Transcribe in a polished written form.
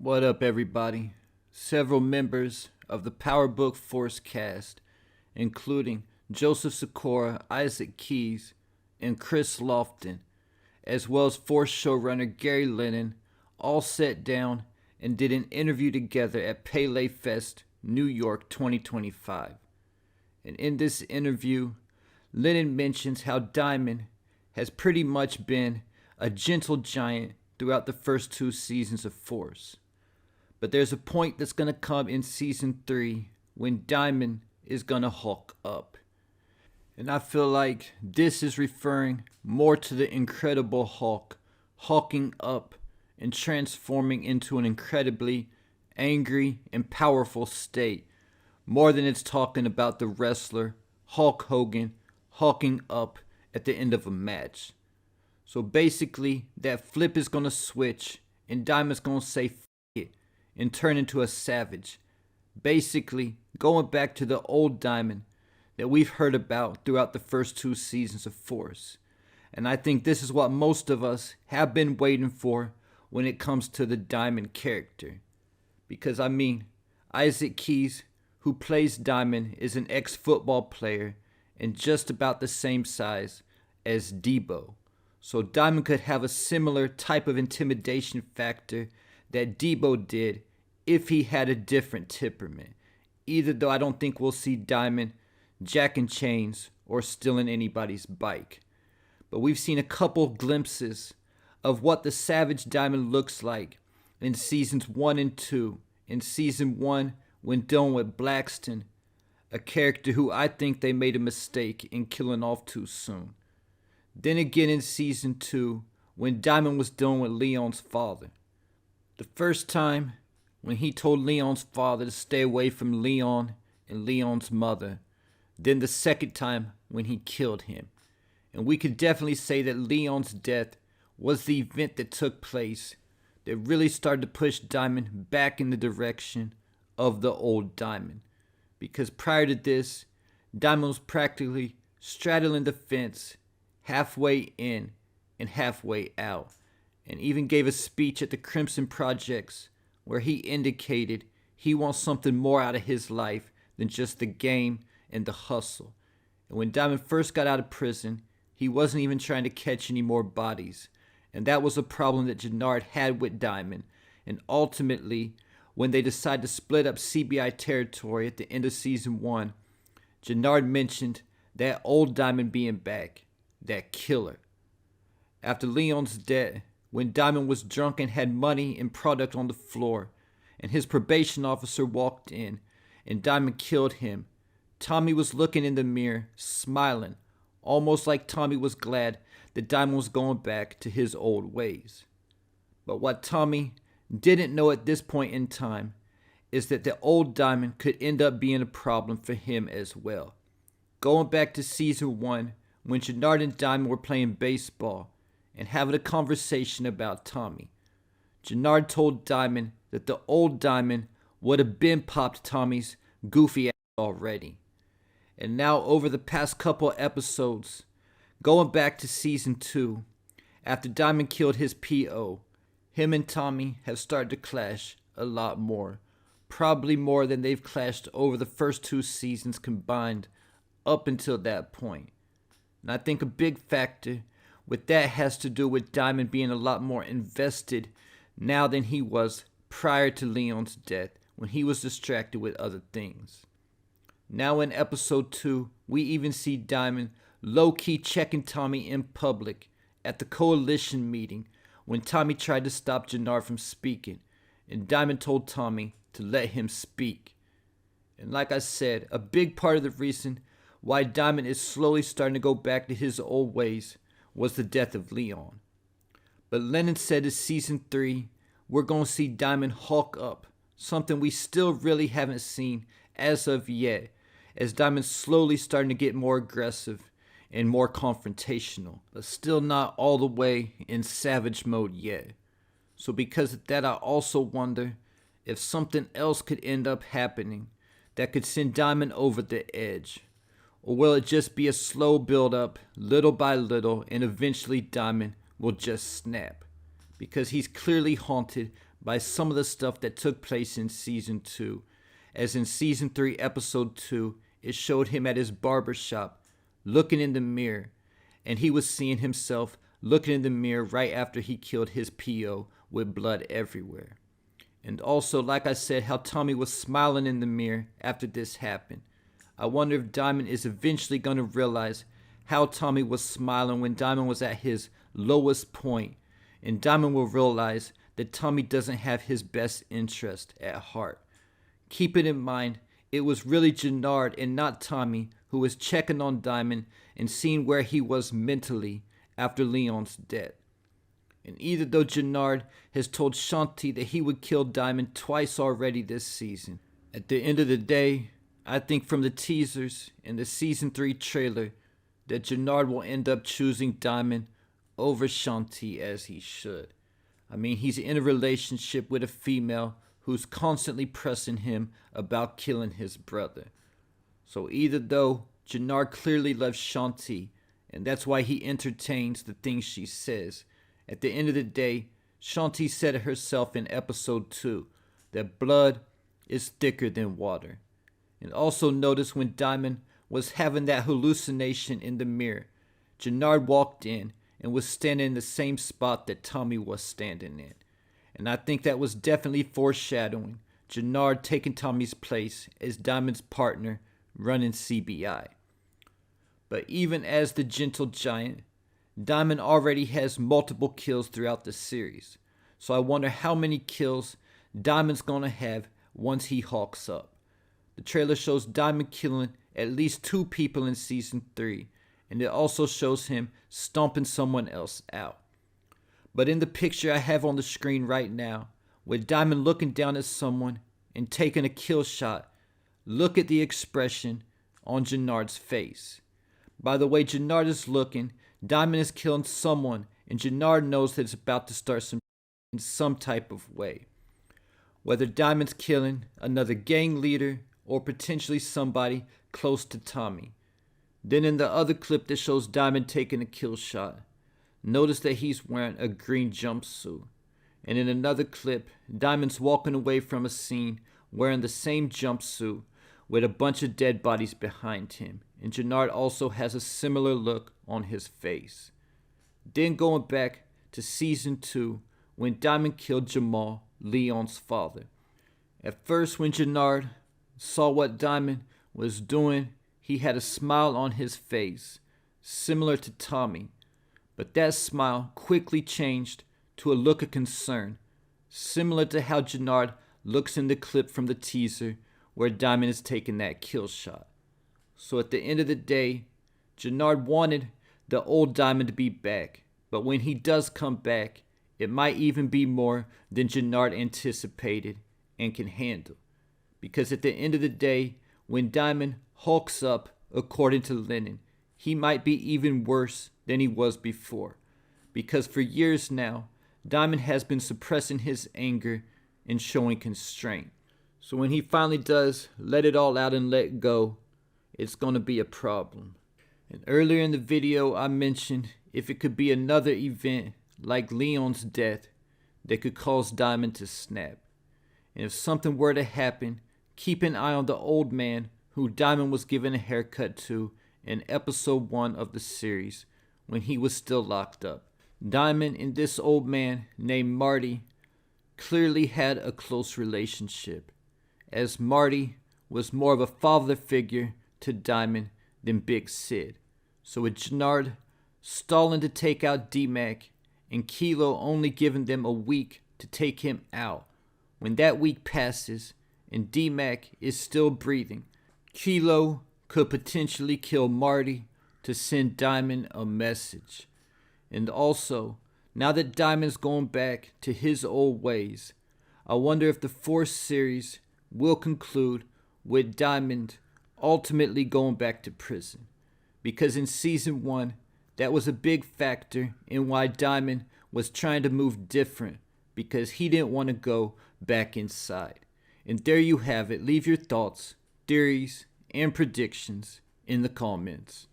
What up, everybody? Several members of the Power Book Force cast, including Joseph Sikora, Isaac Keys, and Chris Lofton, as well as Force showrunner Gary Lennon, all sat down and did an interview together at Pele Fest, New York 2025. And in this interview, Lennon mentions how Diamond has pretty much been a gentle giant throughout the first two seasons of Force. But there's a point that's going to come in season 3 when Diamond is going to hulk up. And I feel like this is referring more to the Incredible Hulk hulking up and transforming into an incredibly angry and powerful state, more than it's talking about the wrestler Hulk Hogan hulking up at the end of a match. So basically, that flip is going to switch and Diamond's going to say F it and turn into a savage. Basically, going back to the old Diamond that we've heard about throughout the first two seasons of Force. And I think this is what most of us have been waiting for when it comes to the Diamond character. Because Isaac Keys, who plays Diamond, is an ex-football player and just about the same size as Debo. So Diamond could have a similar type of intimidation factor that Debo did if he had a different temperament. Either though I don't think we'll see Diamond jacking chains or stealing anybody's bike. But we've seen a couple glimpses of what the Savage Diamond looks like in seasons 1 and 2. In season 1, when dealing with Blackston, a character who I think they made a mistake in killing off too soon. Then again in season 2, when Diamond was dealing with Leon's father. The first time, when he told Leon's father to stay away from Leon and Leon's mother. Then the second time, when he killed him. And we could definitely say that Leon's death was the event that took place that really started to push Diamond back in the direction of the old Diamond. Because prior to this, Diamond was practically straddling the fence, halfway in and halfway out, and even gave a speech at the Crimson Projects where he indicated he wants something more out of his life than just the game and the hustle. And when Diamond first got out of prison, he wasn't even trying to catch any more bodies, and that was a problem that Jannard had with Diamond. And ultimately, when they decided to split up CBI territory at the end of season 1, Jannard mentioned that old Diamond being back, that killer. After Leon's death, when Diamond was drunk and had money and product on the floor, and his probation officer walked in, and Diamond killed him, Tommy was looking in the mirror, smiling, almost like Tommy was glad that Diamond was going back to his old ways. But what Tommy didn't know at this point in time is that the old Diamond could end up being a problem for him as well. Going back to season 1, when Jannard and Diamond were playing baseball and having a conversation about Tommy, Jannard told Diamond that the old Diamond would have been popped Tommy's goofy ass already. And now over the past couple episodes, going back to season 2, after Diamond killed his P.O., him and Tommy have started to clash a lot more. Probably more than they've clashed over the first 2 seasons combined up until that point. And I think a big factor with that has to do with Diamond being a lot more invested now than he was prior to Leon's death, when he was distracted with other things. Now in episode 2, we even see Diamond low-key checking Tommy in public at the coalition meeting when Tommy tried to stop Jannard from speaking, and Diamond told Tommy to let him speak. And like I said, a big part of the reason why Diamond is slowly starting to go back to his old ways was the death of Leon. But Lennon said in season 3, we're going to see Diamond hulk up, something we still really haven't seen as of yet, as Diamond's slowly starting to get more aggressive and more confrontational, but still not all the way in savage mode yet. So because of that, I also wonder if something else could end up happening that could send Diamond over the edge. Or will it just be a slow build up, little by little, and eventually Diamond will just snap? Because he's clearly haunted by some of the stuff that took place in season 2. As in season 3, episode 2, it showed him at his barber shop looking in the mirror, and he was seeing himself looking in the mirror right after he killed his PO with blood everywhere. And also, like I said, how Tommy was smiling in the mirror after this happened. I wonder if Diamond is eventually going to realize how Tommy was smiling when Diamond was at his lowest point, and Diamond will realize that Tommy doesn't have his best interest at heart. Keep it in mind, it was really Gennard and not Tommy who was checking on Diamond and seeing where he was mentally after Leon's death. And even though Gennard has told Shanti that he would kill Diamond twice already this season, at the end of the day, I think from the teasers and the season 3 trailer that Gennard will end up choosing Diamond over Shanti, as he should. I mean, he's in a relationship with a female who's constantly pressing him about killing his brother. So either though Gennard clearly loves Shanti, and that's why he entertains the things she says, at the end of the day, Shanti said it herself in episode 2, that blood is thicker than water. And also notice when Diamond was having that hallucination in the mirror, Gennard walked in and was standing in the same spot that Tommy was standing in. And I think that was definitely foreshadowing Gennard taking Tommy's place as Diamond's partner running CBI. But even as the gentle giant, Diamond already has multiple kills throughout the series. So I wonder how many kills Diamond's gonna have once he hulks up. The trailer shows Diamond killing at least 2 people in season 3, and it also shows him stomping someone else out. But in the picture I have on the screen right now, with Diamond looking down at someone and taking a kill shot, look at the expression on Gennard's face. By the way Gennard is looking, Diamond is killing someone, and Gennard knows that it's about to start in some type of way. Whether Diamond's killing another gang leader or potentially somebody close to Tommy. Then in the other clip that shows Diamond taking a kill shot, notice that he's wearing a green jumpsuit. And in another clip, Diamond's walking away from a scene wearing the same jumpsuit with a bunch of dead bodies behind him. And Gennard also has a similar look on his face. Then going back to season 2, when Diamond killed Jamal, Leon's father. At first, when Gennard saw what Diamond was doing, he had a smile on his face, similar to Tommy. But that smile quickly changed to a look of concern, similar to how Gennard looks in the clip from the teaser where Diamond is taking that kill shot. So at the end of the day, Gennard wanted the old Diamond to be back, but when he does come back, it might even be more than Gennard anticipated and can handle. Because at the end of the day, when Diamond hulks up, according to Lennon, he might be even worse than he was before. Because for years now, Diamond has been suppressing his anger and showing constraint. So when he finally does let it all out and let go, it's going to be a problem. And earlier in the video, I mentioned if it could be another event like Leon's death that could cause Diamond to snap. And if something were to happen, keep an eye on the old man who Diamond was giving a haircut to in episode 1 of the series when he was still locked up. Diamond and this old man named Marty clearly had a close relationship, as Marty was more of a father figure to Diamond than Big Sid. So with Gennard stalling to take out D-Mac and Kilo only giving them a week to take him out, when that week passes and D-Mac is still breathing, Kilo could potentially kill Marty to send Diamond a message. And also, now that Diamond's going back to his old ways, I wonder if the 4th series will conclude with Diamond ultimately going back to prison. Because in season 1, that was a big factor in why Diamond was trying to move different, because he didn't want to go back inside. And there you have it. Leave your thoughts, theories, and predictions in the comments.